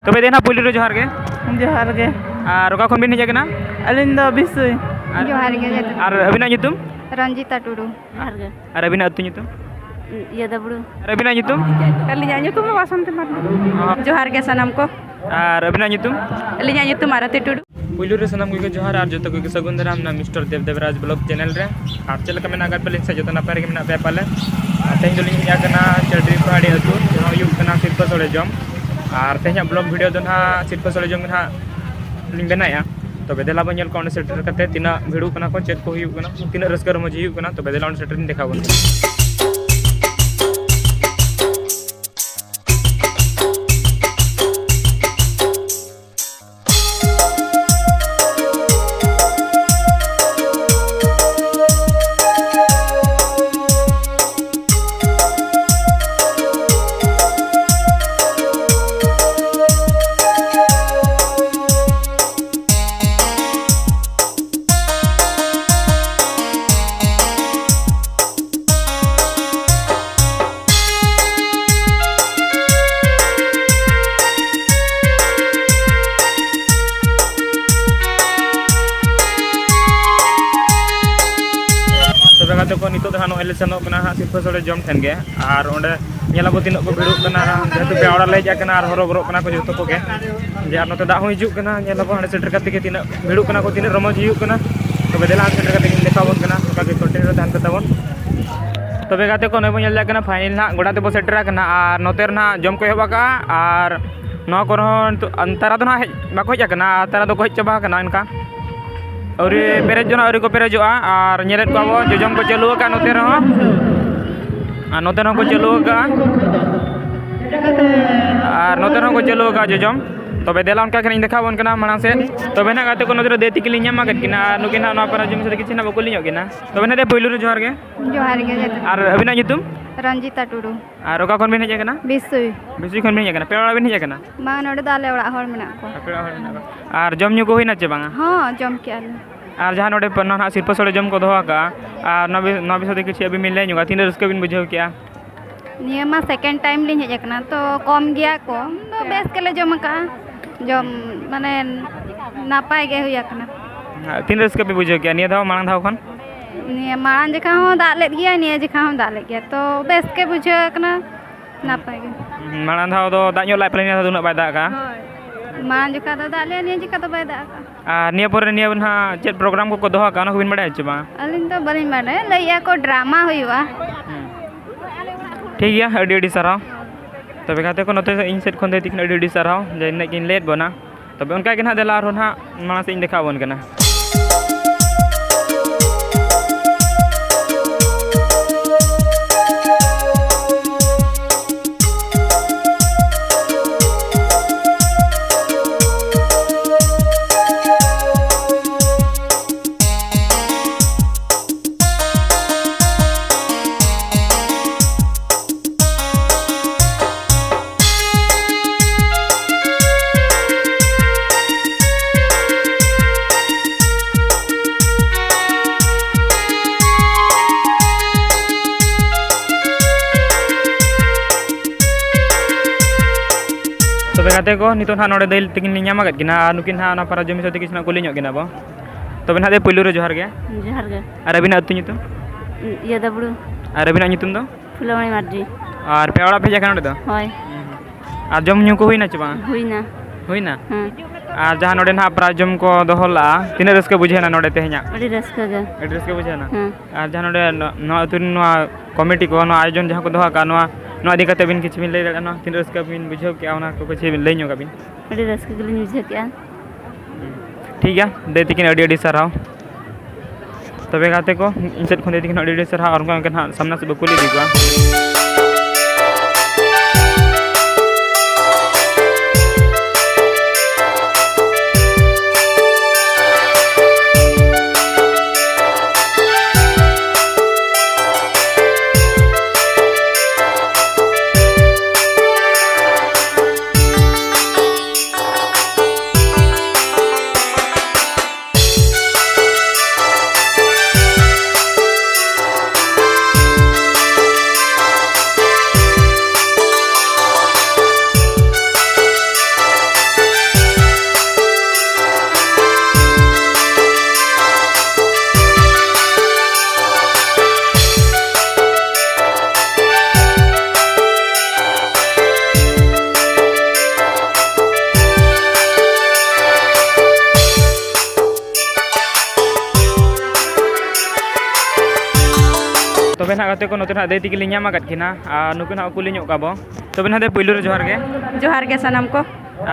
तबे देना पुलिस रे जोहार गे जोहार गे और ओका खन बिन हेज केना अलिन दो बिसुई जोहार गे और अबिना nyutum रंजिता टुडू जोहार गे और अबिना अतु nyutum ये दबड़ू और अबिना nyutum अलिया nyutum वासंत मार जोहार गे सनम को और अबिना nyutum अलिया nyutum आरती टुडू पुलिस रे सनम को जोहार और जतो को सगुन दाराम ना मिस्टर देवदेवराज ब्लॉग चैनल रे और चल के मेना गत से जतो ना पारे के मेना पे पाले तेज दोलिन या कना चड्री पहाड़ी अतु जहां यु कना सिरपा सोले जम और तेज ब्लॉग वीडियो दो ना सिरपा सोले जम ना लिंग बनाया तबे देला बन को सेटर करते तीना भिड़ू कना को चेक को हुई कना तीना रस्कर मजी हुई कना तबे देला सेटर देखा बन को नितो नो एले सेनो कना सिरपा सोले जम ठेन गे और ओंडे नेला को तिनो को भिड़ू कना जेतु बेवड़ा ले जा कना और हरो बरो कना को जतो को गे जे आर नते दा हो हिजु कना नेला को हने सेटर कते के तिनो भिड़ू कना को तिनो रमज हिजु कना तबे देला सेटर कते के देखा बन कना ओका के कंटेनर दान कता बन तबे गाते को नबो नेल कना फाइनल ना गोडा ते बो सेटर कना और नोतेर ना जम को हेबा का और न को अंतरा दो ना बाको हेज कना अंतरा दो को हेज चबा कना इनका और पेरेज जो और को पेरेजोआ और नेलेट को अब जोजम को चालू का नोते रहो और नोते को चालू का और नोते को चालू का जोजम तबे देला उनका के देखा बन कना माना से तबे ना गाते को नोते देती के लिया मागत किना नुकिन ना पर जुम से किछि ना बको लियो किना तबे ना दे पहिलु रे जोहार गे और अबिना nyutum रंजिता टुडू और ओका खन बिन हेज केना बिसुई बिसुई खन बिन हेज केना पेड़ा बिन हेज केना मा नोडे दाले ओड़ा हर मेना को पेड़ा हर मेना को और जम न्यू को होइना चे बांगा हां जम के आले और जहाँ नोडे पन्ना ना सिरपा सोले जम को दोहा का और नबी सदे किछि अभी मिल लेनुगा तीन रस्क बिन बुझाव किया नियमा सेकंड टाइम लिन हेज केना तो कम गया को तो बेस के ले जम का जम माने नापाय गे हुया कना तीन रस्क भी बुझाव किया निया धाव मांग धाव खन निया मांग जखा हो दाले गया निया जखा हो दाले गया तो बेस के बुझाव कना नापाय गे मांग धाव दो दाño लाइ प्लेनिया दुना बाय दा का मांग जखा दो दाले निया जखा तो बाय दा का निया पर निया बन चेत प्रोग्राम को दोहा का ना को बिन बड़ाय चबा अलिन तो बलिन बाने लइया को ड्रामा हुआ ठीक गया अडी अडी सराव तबे गाते को नते इन सेट खन दे तिकन अडी अडी सराव जे ने किन लेट बना तबे उनका के ना देला आरो ना माना से इन देखा बन कना तबे गाते को नितो ना नोडे दैल तकिन न्यामा गत किना नुकिन ना पारा जमी सते किछना को लिño किना बो तबे ना दे पहिलु रे जोहार गे और अबिना अतु nyutum ये दबड़ू और अबिना nyutum दो फुलमणि मार्जी और पेवड़ा भेजा का नोडे दो होय और जम न्यू को होइना चे बा हुईना हां और जहां नोडे ना प्राजम को दोहला तीन रस्क बुझेना नोडे तेह냐 अडी रस्क बुझेना और जहां नोडे नो अतु नो कमिटी को नो आयोजन जहां को दोहा का नो नो आदि कते बिन किछ बिन ले ना तीन रस्क बिन बुझाव के आना को किछ बिन लेño का बिन अडी रस्क के लिए बुझे क्या ठीक है दे तिकिन अडी अडी सराव तबे गाते को इंसेट खन दे तिकिन अडी अडी सराव और उनका सामना से बकुली दिगवा ना गाते को नोते ना दे तिकी लिᱧ ᱧᱟᱢ ᱟᱠᱟᱫ ᱠᱤᱱᱟ ᱟᱨ ᱱᱩᱠᱤᱱ ᱦᱟᱸᱜ ᱠᱩᱞᱤ ᱧᱚᱜ ᱠᱟᱵᱚ ᱛᱚᱵᱮ ᱱᱟᱦᱟᱜ ᱯᱳᱭᱞᱳ ᱨᱮ ᱡᱚᱦᱟᱨ ᱜᱮ जोहार के सनम को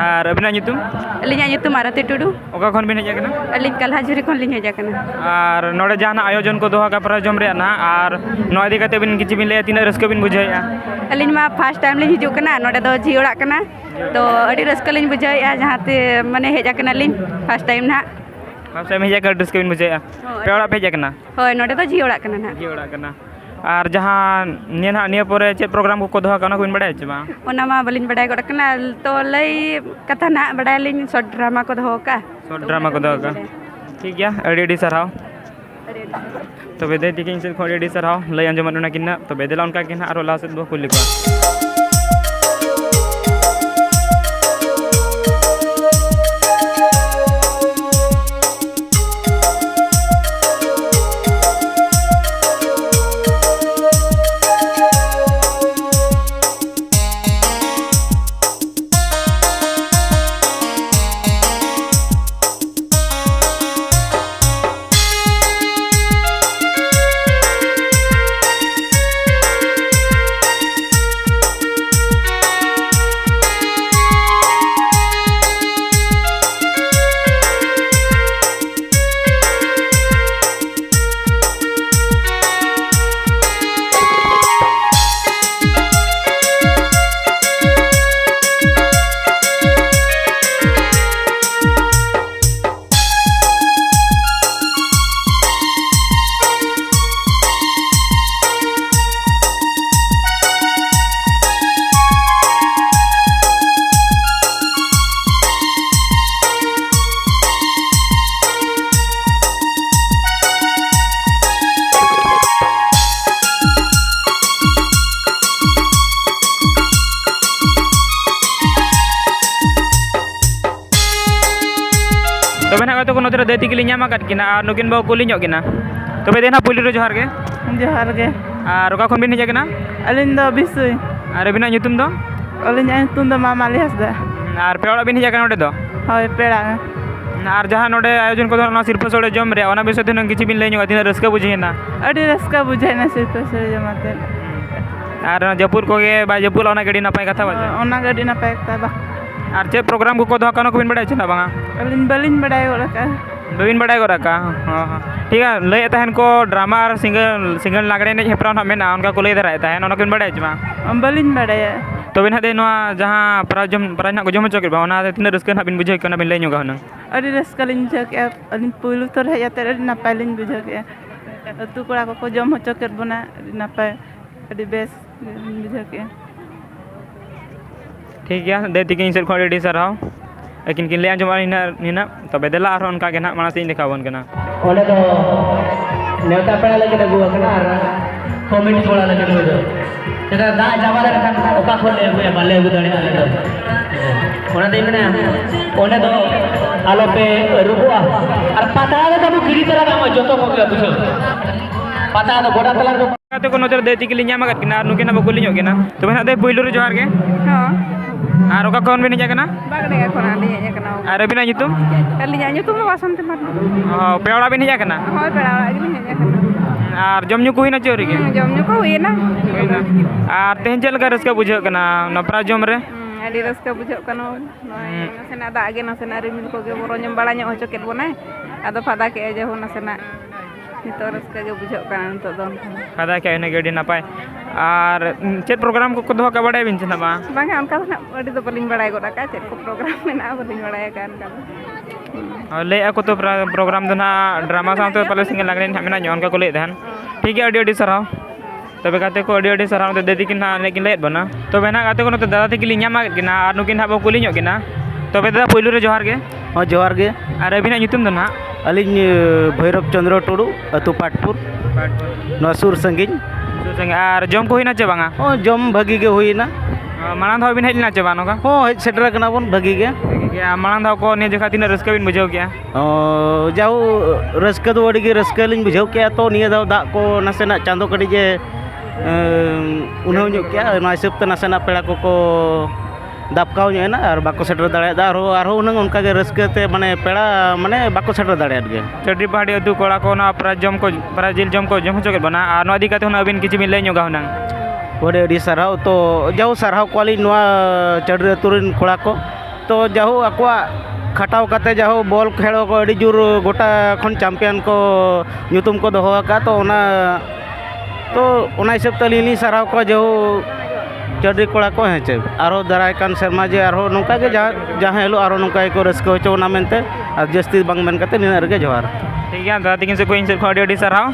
ᱟᱨ ᱟᱵᱤᱱᱟᱜ ᱧᱩᱛᱩᱢ अलिया ᱧᱩᱛᱩᱢ आरती टुडू ᱚᱠᱟ ᱠᱷᱚᱱ ᱵᱤᱱ ᱦᱮᱡ ᱟᱠᱟᱱᱟ अलिन कल्हा झुरी खन लिᱧ हेज आकना ᱟᱨ ᱱᱚᱰᱮ ᱡᱟᱦᱟᱱᱟᱜ ᱟᱭᱳᱡᱚᱱ ᱠᱚ ᱫᱚᱦᱚ ᱟᱠᱟᱫ ᱯᱨᱟᱭ ᱡᱚᱢ ᱨᱮᱭᱟᱜ ᱱᱟᱦᱟᱜ ᱟᱨ ᱱᱚᱣᱟ ᱤᱫᱤ ᱠᱟᱛᱮ ᱵᱤᱱ ᱠᱤᱪᱷᱩ ᱵᱤᱱ ᱞᱟᱹᱭᱟ ᱛᱤᱱᱟᱹᱜ ᱨᱟᱹᱥᱠᱟᱹ ᱵᱤᱱ ᱵᱩᱡᱷᱟᱹᱣᱮᱜᱼᱟ अलिन मा फर्स्ट टाइम लिᱧ हिजुक कना नोडे दो झी ओड़ा कना तो अड़ी रस्का लिᱧ बुझाएआ जहाते माने हेज आकना लिᱧ फर्स्ट टाइम ना ᱯᱷᱟᱥᱴ ᱴᱟᱭᱤᱢ ᱦᱮᱡ ᱟᱠᱟᱱ ᱨᱟᱹᱥᱠᱟᱹ ᱵᱤᱱ ᱵᱩᱡᱷᱟᱹᱣᱮᱜᱼᱟ ᱯᱮ ᱚᱲᱟᱜ ᱯᱮ ᱦᱮᱡ ᱟᱠᱟᱱᱟ होय नोडे दो झी ओड़ा कना ना ᱡᱮ ᱚᱲᱟᱜ ᱠᱟᱱᱟ ᱟᱨ ᱡᱟᱦᱟᱸ ᱱᱤᱭᱟᱹ ᱯᱚᱨᱮ ᱪᱮᱫ ᱯᱨᱳᱜᱨᱟम ᱠᱚᱠᱚ ᱫᱚᱦᱚ ᱟᱠᱟᱫ ᱚᱱᱟ ᱠᱚᱵᱤᱱ ᱵᱟᱲᱟᱭᱟ ᱪᱮ ᱵᱟᱝ ओना मा बलिन बड़ाय गोड़ कना तो लई कथा ना बड़ाय लिᱧ शॉर्ट ड्रामा को दो का शॉर्ट ड्रामा को दᱚᱦᱚ ᱟᱠᱟᱫ ᱴᱷᱤक ᱜᱮᱭᱟ ᱟᱹᱰᱤ ᱟᱹᱰᱤ ᱥᱟᱨᱦᱟᱣ ᱛᱚᱵᱮ ᱫᱮ ᱛᱤᱠᱤᱱ ᱥᱮᱫ ᱠᱷᱚᱱ ᱟᱹᱰᱤ ᱟᱹᱰᱤ ᱥᱟᱨᱦᱟᱣ ᱞᱟᱹᱭ ᱟᱸᱡᱚᱢᱟᱫ ᱚᱱᱟ ᱠᱤᱱ ᱛᱚᱵᱮ ᱫᱮᱞᱟ ᱚᱱᱠᱟ ᱜᱮ ᱱᱟᱦᱟᱜ ᱟᱨᱚ ᱞᱟᱦᱟ ᱥᱮᱫ ᱵᱚ ᱠᱩᱞᱤ ᱠᱚᱣᱟ तबे ना तो नोते दे तिकी लिᱧ ᱧᱟᱢ ᱟᱠᱟᱫ ᱠᱤᱱᱟ ᱟᱨ ᱱᱩᱠᱤᱱ ᱵᱚ ᱠᱩᱞᱤ ᱧᱚᱜ ᱠᱤᱱᱟ तबे दे ना ᱯᱳᱭᱞᱳ ᱨᱮ ᱡᱚᱦᱟᱨ ᱜᱮ जोहार के ᱟᱨ ᱚᱠᱟ ᱠᱷᱚᱱ ᱵᱤᱱ ᱦᱮᱡ ᱟᱠᱟᱱᱟ अलिन दो बिसुई ᱟᱨ ᱟᱹᱵᱤᱱᱟᱜ ᱧᱩᱛᱩᱢ ᱫᱚ अलिन ᱧᱩᱛᱩम दो मामा लिहासदा ᱟᱨ ᱯᱮ ᱚᱲᱟᱜ ᱵᱤᱱ ᱦᱮᱡ ᱟᱠᱟᱱᱟ ᱱᱚᱰᱮ ᱫᱚ होय पेड़ा ᱟᱨ ᱡᱟᱦᱟᱸ ᱱᱚᱰᱮ ᱟᱭᱳᱡᱚᱱ ᱠᱚ ᱫᱚᱦᱚ ᱚᱱᱟ ᱥᱤᱨᱯᱟᱹ ᱥᱚᱲᱮ ᱡᱚᱢ ᱨᱮᱭᱟᱜ ᱚᱱᱟ ᱵᱤᱥᱚᱭ ᱛᱮ ᱠᱤᱪᱷᱩ ᱵᱤᱱ ᱞᱟᱹᱭ ᱧᱚᱜᱼᱟ ᱛᱤᱱᱟᱹᱜ ᱨᱟᱹᱥᱠᱟᱹ ᱵᱩᱡᱷᱟᱹᱣᱮᱱᱟ अड़ी रस्का बुझाइना सिर्फ से जमाते ᱟᱨ ᱡᱟᱹᱯᱩᱫ ᱠᱚᱜᱮ ᱵᱟᱭ ᱡᱟᱹᱯᱩᱫ ᱚᱱᱟ ᱜᱟᱹᱰᱤ ᱱᱟᱯᱟय ᱠᱟᱛᱷᱟ ᱵᱟᱪᱮ ओना गाड़ी ना पैक ता बा ᱟᱨ ᱪᱮᱫ ᱯᱨᱳᱜᱨᱟम ᱠᱚᱠᱚ ᱫᱚᱦᱚ ᱟᱠᱟᱫ ᱚᱱᱟ ᱠᱚᱵᱤᱱ ᱵᱟᱲᱟᱭᱟ ᱪᱮ ᱵᱟᱝᱟ अलिन बलिन बड़ाय गोड़ का ᱵᱟᱹᱵᱤᱱ ᱵᱟᱲᱟᱭ ᱜᱚᱫ ᱟᱠᱟᱫᱼᱟ ᱦᱚᱸ ᱴᱷᱤᱠ ᱜᱮᱭᱟ ᱞᱟᱹᱭᱮᱫ ᱛᱟᱦᱮᱱ ᱠᱚ ᱰᱨᱟᱢᱟ ᱟᱨ ᱥᱤᱝᱜᱟᱹᱞ ᱞᱟᱜᱽᱲᱮ ᱮᱱᱮᱡ ᱦᱮᱯᱨᱟᱣ ᱱᱟᱦᱟᱜ ᱢᱮᱱᱟᱜᱼᱟ ᱚᱱᱠᱟ ᱠᱚ ᱞᱟᱹᱭ ᱫᱟᱨᱟᱭᱮᱫ ᱛᱟᱦᱮᱱ ᱚᱱᱟ ᱠᱚᱵᱤᱱ ᱵᱟᱲᱟᱭᱟ ᱪᱮ ᱵᱟᱝ बलिन बड़ाय तबे ना दे नोआ जहां प्राइज नहाग को जम हचो के बा तीन रस्क ना बिन बुझे के बिन लैन हुना अड़ी रस्का लिन बुझा के अलिन पुलु तोर हेजाते अड़ी नापाय लिन बुझा के अतु कोड़ा को जम हचो के बना अड़ी नापाय अड़ी बेस बुझा के ठीक गया दे तिकिन सेट खो अड़ी सराव लेकिन किन ले आंजमा निना तबे देला आरो उनका के ना माना से देखावन कना ओले तो नेवता पेड़ा लगे दगु कना कमेंट थोड़ा लगे दो तेरा दा जावाले रखन ओका खोल ले हुए बाले हुए दड़े आले तो ओना दे मने ओने तो आलो पे रुबुआ और पता है तो गिरी तरह का जोतो को गया बुझो पता है तो गोडा तला को काते को नोतर दे तिकिन ᱧᱟᱢ ᱟᱠᱟᱫ ᱠᱤᱱᱟ ᱱᱩᱠᱤᱱ ᱦᱚᱸ ᱵᱟᱠᱚ ᱞᱤᱧᱚᱜ ᱠᱤᱱᱟ ᱛᱚᱵᱮ ᱱᱟᱜ ᱫᱮ ᱯᱳᱭᱞᱳ ᱨᱮ ᱡᱚᱦᱟᱨ ᱜᱮ हाँ ᱟᱨ ᱚᱠᱟ ᱠᱷᱚᱱ ᱵᱤᱱ ᱦᱮᱡ ᱟᱠᱟᱱᱟ बागड़े कोना लिया जकना ᱟᱨ ᱟᱹᱵᱤᱱᱟᱜ ᱧᱩᱛᱩᱢ अलिन ᱧᱩᱛᱩम ᱫᱚ ᱵᱟᱥᱚᱱᱛᱤ ᱢᱟᱨᱰᱤ ᱯᱮ ᱚᱲᱟᱜ ᱵᱤᱱ ᱦᱮᱡ ᱟᱠᱟᱱᱟ ᱦᱳᱭ ᱯᱮᱲᱟ ᱚᱲᱟᱜ ᱜᱮᱞᱤᱧ ᱦᱮᱡ ᱟᱠᱟᱱᱟ ᱟᱨ ᱡᱚᱢ ᱧᱩ ᱠᱚ ᱦᱩᱭᱱᱟ ᱪᱮᱫ ᱨᱮᱜᱮ ᱡᱚᱢ ᱧᱩ ᱠᱚ ᱦᱩᱭᱮᱱᱟ ᱟᱨ ᱛᱮᱦᱮᱧ ᱪᱮᱫ ᱞᱮᱠᱟ ᱨᱟᱹᱥᱠᱟᱹ ᱵᱩᱡᱷᱟᱹᱜ ᱠᱟᱱᱟ ᱚᱱᱟ ᱯᱨᱟᱭ ᱡᱚᱢ ᱨᱮ ᱟᱹᱰᱤ ᱨᱟᱹᱥᱠᱟᱹ ᱵᱩᱡᱷᱟᱹᱜ ᱠᱟᱱᱟ ᱱᱟᱥᱮᱱᱟᱜ ᱫᱟᱜ ᱜᱮ ᱱᱟᱥᱮᱱᱟᱜ ᱨᱤᱢᱤᱞ ᱠᱚᱜᱮ ᱵᱚᱨᱚ ᱧᱚᱜ ᱵᱟᱲᱟ ᱧᱚᱜ ᱦᱚᱪᱚ ᱠᱮᱫ ᱵᱚᱱᱟᱭ ᱟᱫᱚ ᱯᱷᱟᱫᱟ ᱠᱮᱜᱼᱟᱭ ᱡᱮᱦᱚᱸ ᱱᱟᱥᱮᱱᱟᱜ ᱱᱤᱛᱚᱜ ᱨᱟᱹᱥᱠᱟᱹ ᱜᱮ ᱵᱩᱡᱷᱟᱹᱜ ᱠᱟᱱᱟ ᱱᱤᱛᱚᱜ ᱫᱚ ᱯᱷᱟᱫᱟ ᱠᱮᱜᱼᱟᱭ ᱤᱱᱟᱹᱜᱮ ᱟᱹᱰᱤ ᱱᱟᱯᱟᱭ ᱟᱨ ᱪᱮᱫ ᱯᱨᱳᱜᱨᱟम ᱠᱚᱠᱚ ᱫᱚᱦᱚ ᱠᱟᱜ ᱵᱟᱲᱟᱭ ᱵᱤᱱ ᱪᱮ ᱵᱟᱝ ᱵᱟᱝᱟ ᱚᱱᱠᱟ ᱫᱚ ᱱᱟᱜ ᱟᱹᱰᱤ ᱫᱚ ᱵᱟᱹᱞᱤᱧ ᱵᱟᱲᱟᱭ ᱜᱚᱫ ᱟᱠᱟᱫᱼᱟ ᱪᱮᱫ ᱠᱚ ᱯᱨᱳᱜᱨᱟᱢ ᱢᱮᱱᱟᱜᱼᱟ ᱵᱟᱹᱞᱤᱧ ᱵᱟᱲᱟᱭ ᱟᱠᱟᱫᱼᱟ ᱚᱱᱠᱟ ᱫᱚ ᱞᱟᱹᱭᱮᱫ ᱟᱠᱚ ᱛᱚ ᱯᱨᱳᱜᱨᱟम ᱫᱚ ᱱᱟᱦᱟᱜ ᱰᱨᱟᱢᱟ ᱥᱟᱶᱛᱮ ᱯᱟᱞᱮ ᱥᱤᱝᱜᱮᱞ ᱞᱟᱜᱽᱲᱮ ᱱᱟᱦᱟᱜ ᱢᱮᱱᱟᱜ ᱧᱚᱜ ᱚᱱᱠᱟ ᱠᱚ ᱞᱟᱹᱭᱮᱫ ᱛᱟᱦᱮᱱ ᱴᱷᱤᱠ ᱜᱮᱭᱟ ᱟᱹᱰᱤ ᱟᱹᱰᱤ ᱥᱟᱨᱦᱟᱣ तबे गाते को अड़ी सारा दीदी की ना लेकिन लेट बना तबे ना गाते को नते दादा तक लिᱧ ᱧᱟᱢ ᱟᱠᱟᱫ ᱠᱤᱱᱟ ᱟᱨ नुकिन हाबो कुली ᱧᱚᱜ ᱠᱤᱱᱟ तबे दादा पहिलो रे जोहार गे हाँ जोहार गे और अभिना ᱧᱩᱛᱩᱢ ᱫᱚ ᱱᱟᱦᱟᱜ अलिंग भैरव चंद्र टुडू अतु पाटपुर नवा सुर संगिन और जम को हुईना चे बांगा हाँ जम भगी गे हुईना माना धाव बिन हेजना चे बानो का हाँ हेज सेटर कना बन भगी गे माना धाव को ने जखा तीन रस्का बिन बुझाव किया जाऊ रस्का दो अड़ी गे रस्का लिंग बुझाव किया तो निया दाव दा को नासेना चांदो कड़ी जे उन्हों ᱧᱚᱜ किया ना हिसाब ते नासेना पेड़ा को ᱫᱟᱯᱠᱟᱣ ᱧᱚᱜ ᱮᱱᱟ ᱟᱨ ᱵᱟᱠᱚ ᱥᱮᱴᱮᱨ ᱫᱟᱲᱮᱭᱟᱫᱟ ᱟᱨᱦᱚᱸ ᱩᱱᱟᱹᱝ ᱚᱱᱠᱟᱜᱮ ᱨᱟᱹᱥᱠᱟᱹᱛᱮ ᱢᱟᱱᱮ ᱯᱮᱲᱟ ᱢᱟᱱᱮ ᱵᱟᱠᱚ ᱥᱮᱴᱮᱨ ᱫᱟᱲᱮᱭᱟᱫ ᱜᱮ ᱪᱟᱹᱰᱨᱤ ᱯᱟᱦᱟᱲᱤ ᱟᱹᱛᱩ ᱠᱚᱲᱟ ᱠᱚ ᱚᱱᱟ ᱯᱨᱟᱭ ᱡᱤᱞ ᱡᱚᱢ ᱠᱚ ᱡᱚᱢ ᱦᱚᱪᱚ ᱠᱮᱫ ᱵᱚᱱᱟ ᱟᱨ ᱱᱚᱣᱟ ᱤᱫᱤ ᱠᱟᱛᱮ ᱦᱩᱱᱟᱹᱝ ᱟᱹᱵᱤᱱ ᱠᱤᱪᱷᱩ ᱵᱤᱱ ᱞᱟᱹᱭ ᱧᱚᱜᱟ ᱦᱩᱱᱟᱹᱝ ᱟᱹᱰᱤ ᱥᱟᱨᱦᱟᱣ ᱛᱚ ᱡᱟᱦᱳ ᱥᱟᱨᱦᱟᱣ ᱠᱚᱣᱟᱞᱤᱧ ᱱᱚᱣᱟ ᱪᱟᱹᱰᱨᱤ ᱟᱹᱛᱩ ᱨᱮᱱ ᱠᱚᱲᱟ ko तो जाहो आकुआ खटाव काते जाहो बॉल खेल को अड़ी जोर गोटा खन चैंपियन को ᱧᱩᱛᱩᱢ को दोहो का तो हिसाब ते अलिनी साराव को जाहो चड्री कोड़ा को हेचे आरो दाराय कान शर्मा जे आरो नोका के जहां हेलो आरो नोका को रस्को होचोना मेनते आ जस्ती बांग मेन काते निना रगे जोहार ठीक है दादा तिकिन से को इन से खो अड़ी साराव